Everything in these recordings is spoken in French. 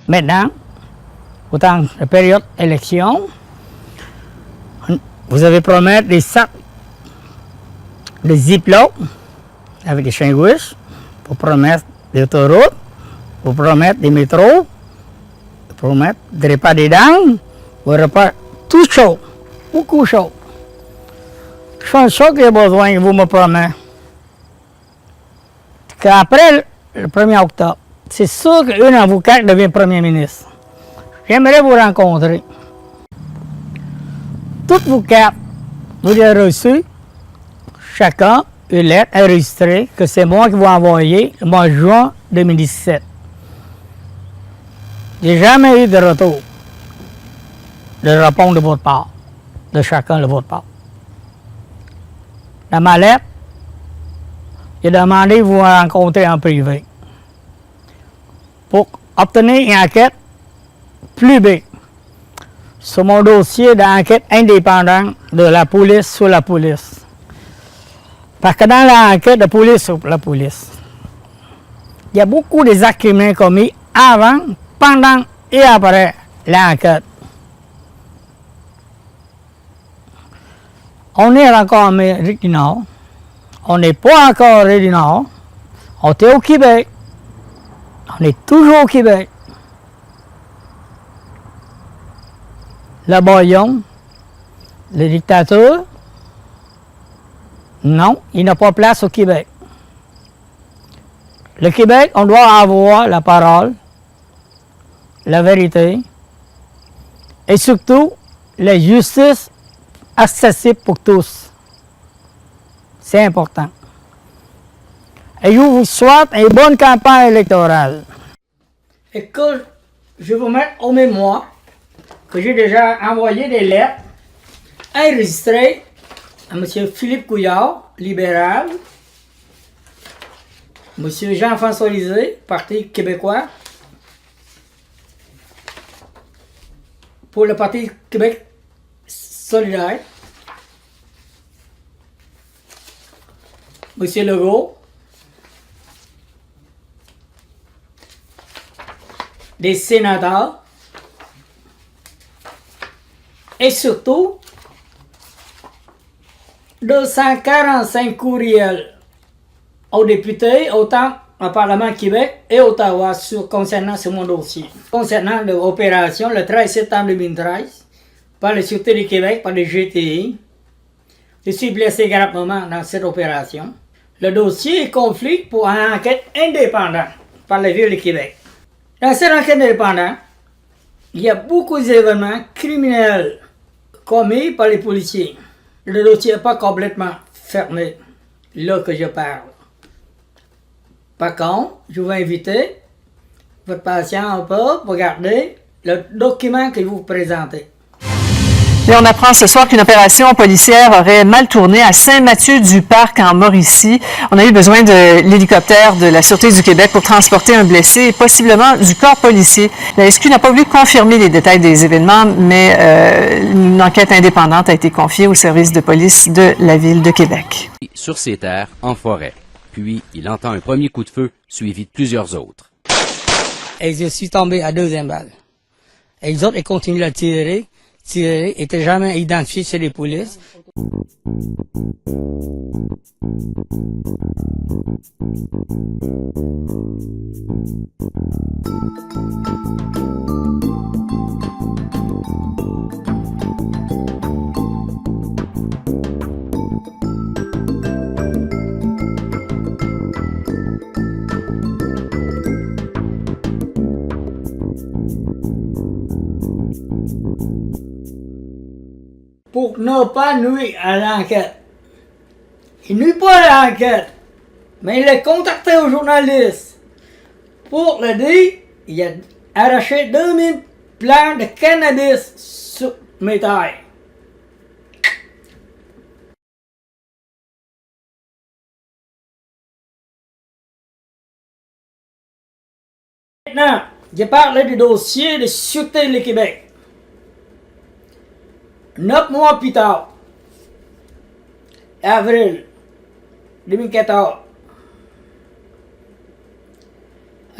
Maintenant, autant la période élection, vous avez promis des sacs de Ziploc avec des sandwichs, pour promettre des autoroutes, pour promettre des métros, pour promettre des repas dedans, des repas tout chaud, beaucoup chaud. Je pense que j'ai besoin que vous me promettez qu'après le 1er octobre, c'est sûr qu'un avocat devient Premier ministre. J'aimerais vous rencontrer. Toutes vos cartes, vous avez reçu chacun une lettre enregistrée que c'est moi qui vous envoyer le mois de juin 2017. J'ai jamais eu de retour de réponse de votre part, de chacun de votre part. Dans ma lettre, j'ai demandé de vous rencontrer en privé pour obtenir une enquête plus belle sur mon dossier d'enquête indépendante de la police sur la police. Parce que dans l'enquête de police sur la police, il y a beaucoup des actes criminels commis avant, pendant et après l'enquête. On est encore en Amérique du Nord. On n'est pas encore en Amérique du Nord. On est au Québec. On est toujours au Québec. Le Bayon, le dictateur, non, il n'a pas place au Québec. Le Québec, on doit avoir la parole, la vérité et surtout la justice accessible pour tous. C'est important. Et je vous souhaite une bonne campagne électorale. Et que je vous mette au mémoire que j'ai déjà envoyé des lettres enregistrées à M. Philippe Couillard, libéral, M. Jean-François Lisée, Parti québécois, pour le Parti Québec solidaire, M. Legault, des sénateurs, et surtout 245 courriels aux députés, autant au Parlement Québec et Ottawa concernant ce mon dossier. Concernant l'opération le 13 septembre 2013 par la Sûreté du Québec, par le GTI, je suis blessé gravement dans cette opération. Le dossier est conflit pour une enquête indépendante par la Ville de Québec. Dans cette enquête indépendante, il y a beaucoup d'événements criminels commis par les policiers. Le dossier n'est pas complètement fermé, là que je parle. Par contre, je vous invite votre patient un peu pour regarder le document que je vous présentez. Et on apprend ce soir qu'une opération policière aurait mal tourné à Saint-Mathieu-du-Parc en Mauricie. On a eu besoin de l'hélicoptère de la Sûreté du Québec pour transporter un blessé et possiblement du corps policier. La SQ n'a pas voulu confirmer les détails des événements, mais une enquête indépendante a été confiée au service de police de la Ville de Québec. Sur ses terres, en forêt. Puis, il entend un premier coup de feu, suivi de plusieurs autres. Et je suis tombé à deuxième balle. Et les autres, ils continuent à tirer. Était jamais identifié chez les polices. Pour ne pas nuire à l'enquête. Il nuit pas à l'enquête, mais il a contacté aux journalistes pour le dire il a arraché 2000 plants de cannabis sur mes terres. Maintenant, j'ai parlé du dossier de Sûreté du Québec. 9 mois plus tard, avril 2014,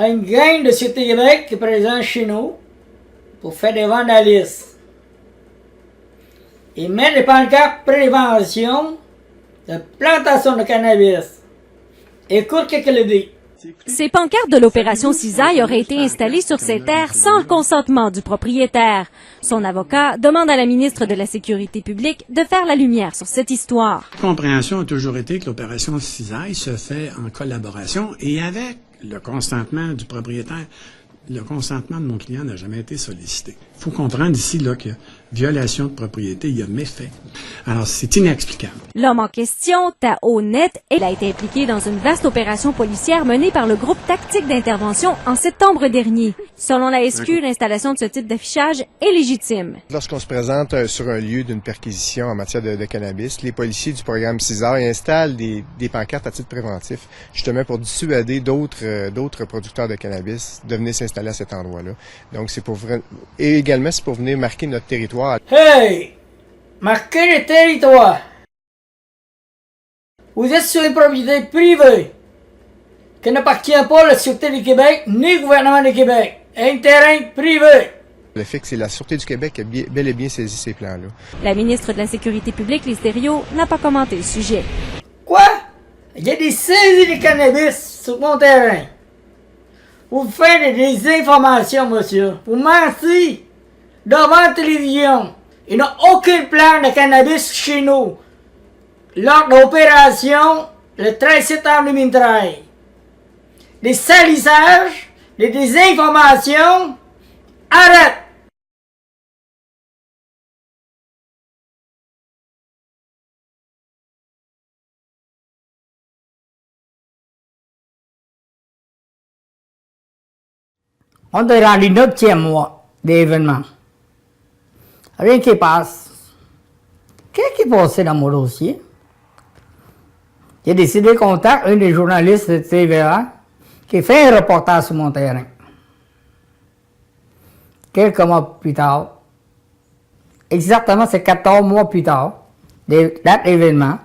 une gang de Sûreté Québec qui est présente chez nous pour faire des vandalismes. Ils mettent des pancartes prévention de plantation de cannabis. Écoute ce qu'elle dit. Ces pancartes de l'opération Cisaille auraient été installées sur ces terres sans consentement du propriétaire. Son avocat demande à la ministre de la Sécurité publique de faire la lumière sur cette histoire. La compréhension a toujours été que l'opération Cisaille se fait en collaboration et avec le consentement du propriétaire. Le consentement de mon client n'a jamais été sollicité. Il faut comprendre ici là, que violation de propriété, il y a méfait. Alors, c'est inexplicable. L'homme en question, Tao Net, il a été impliqué dans une vaste opération policière menée par le groupe tactique d'intervention en septembre dernier. Selon la SQ, l'installation de ce type d'affichage est légitime. Lorsqu'on se présente sur un lieu d'une perquisition en matière de cannabis, les policiers du programme Cisaille installent des pancartes à titre préventif, justement pour dissuader d'autres producteurs de cannabis de venir s'installer à cet endroit-là. Donc, et également, c'est pour venir marquer notre territoire. Hey! Marquez le territoire! Vous êtes sur une propriété privée qui n'appartient pas à la Sûreté du Québec ni au gouvernement du Québec. Un terrain privé. Le fait que c'est la Sûreté du Québec qui a bel et bien saisi ces plans-là. La ministre de la Sécurité publique, Lise Thériault, n'a pas commenté le sujet. Quoi? Il y a des saisies de cannabis sur mon terrain. Vous faites des informations, monsieur. Vous mentez devant la télévision. Il n'y a aucun plan de cannabis chez nous. Lors de l'opération, le 13 septembre 2013. Des salissages, des désinformations. Arrête! On est rendu 9e mois d'événement. Rien qui passe. Qu'est-ce qui est passé dans mon dossier? J'ai décidé de contacter un des journalistes de TVA qui fait un reportage sur mon terrain. Quelques mois plus tard, exactement c'est 14 mois plus tard, de cet événement,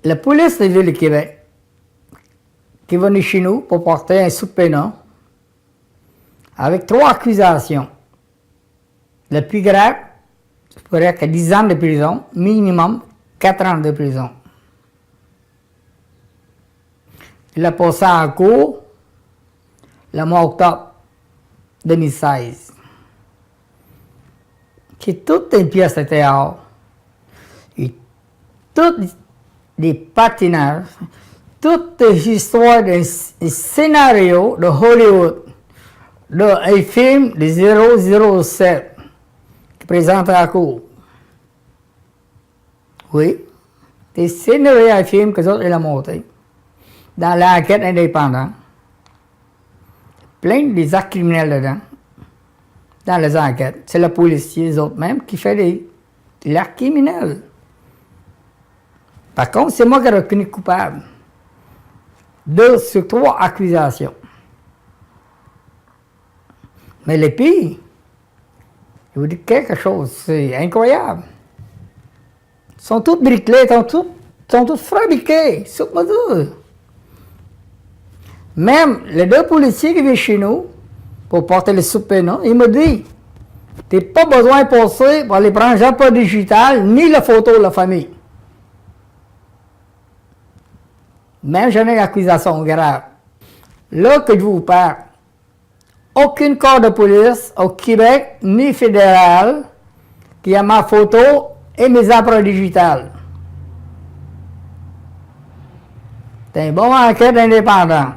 la police de la Ville de Québec qui est venue chez nous pour porter un subpoena avec 3 accusations. Le plus grave, je pourrais que 10 ans de prison, minimum 4 ans de prison. Il a passé en cours le mois d'octobre 2016. C'est toute une pièce de théâtre. Et toutes les patinages, toutes les histoires des scénarios de Hollywood, d'un film de 007 qui présente à la cour. Oui, des scénarios de films que d'autres ont monté dans l'enquête indépendante. Plein des actes criminels dedans, dans les enquêtes. C'est le policier, les autres même, qui fait des actes criminels. Par contre, c'est moi qui ai reconnu coupable. 2 sur 3 accusations. Mais les pires, je vous dis quelque chose, c'est incroyable. Ils sont tous bricolés, ils sont tous fabriqués, sur mesure. Même les 2 policiers qui viennent chez nous pour porter le subpoena, ils me disent, tu n'as pas besoin de passer pour aller prendre l'empreinte digitale ni la photo de la famille. Même j'en ai une accusation grave. Là que je vous parle, aucun corps de police au Québec ni fédéral qui a ma photo et mes empreintes digitales. C'est une bonne enquête indépendante.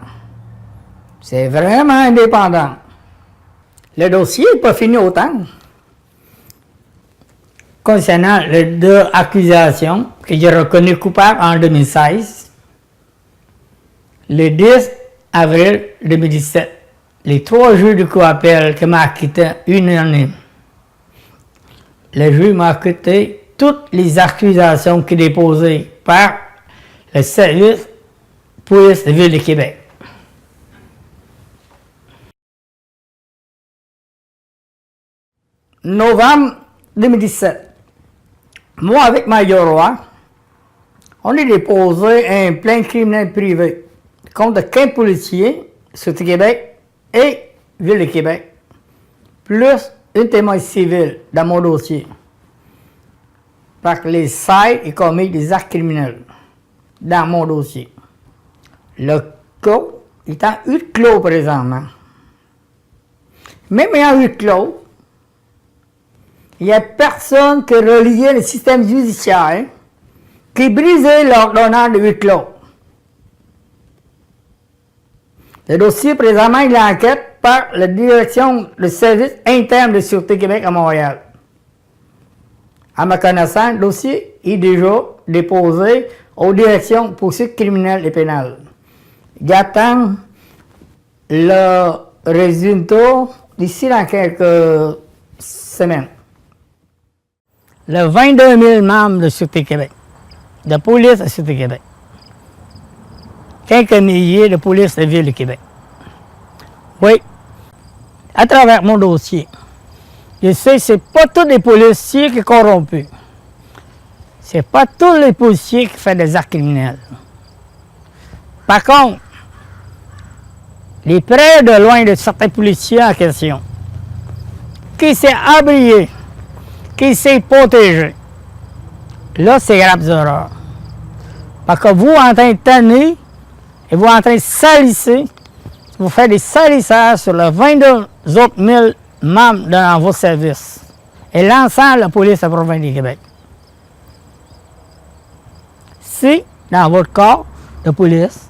C'est vraiment indépendant. Le dossier n'est pas fini autant. Concernant les 2 accusations que j'ai reconnues coupables en 2016, le 10 avril 2017, les 3 juges du cour d'appel qui m'ont acquitté unanime. Le juge m'a acquitté toutes les accusations qui sont déposées par le service police de la Ville de Québec. Novembre 2017, moi avec Mario Roy, on a déposé un plainte criminel privé contre 15 policiers Sûreté Québec et Ville de Québec, plus une témoin civile dans mon dossier. Parce que les SAID ont commis des actes criminels dans mon dossier. Le cas est en huis clos présentement. Même en huis clos, il n'y a personne qui reliait le système judiciaire qui brisait l'ordonnance de huis clos. Le dossier, présentement, il est en enquête par la direction de service interne de Sûreté Québec à Montréal. À ma connaissance, le dossier est déjà déposé aux directions poursuites criminelles et pénales. J'attends le résultat d'ici dans quelques semaines. Le 22 000 membres de Sûreté Québec, de police à Sûreté Québec. Quelques milliers de police de Ville de Québec. Oui, à travers mon dossier, je sais que ce n'est pas tous les policiers qui sont corrompus. Ce n'est pas tous les policiers qui font des actes criminels. Par contre, les près de loin de certains policiers en question, qui s'est abrié, qui s'est protégé, là, c'est grave erreurs. Parce que vous, en train de tanner, et vous en train de salisser, vous faites des salissages sur les 22 autres 1000 membres dans vos services et l'ensemble de la police de la province du Québec. Si, dans votre corps de police,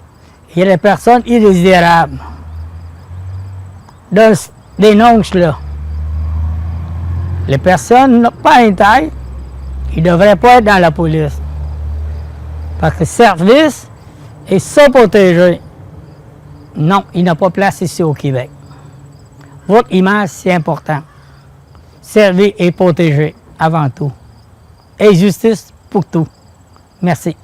il y a des personnes indésirables, des nonces-là, les personnes n'ont pas une taille, ils ne devraient pas être dans la police. Parce que le service est sans protéger. Non, il n'a pas place ici au Québec. Votre image, c'est important. Servir et protéger avant tout. Et justice pour tout. Merci.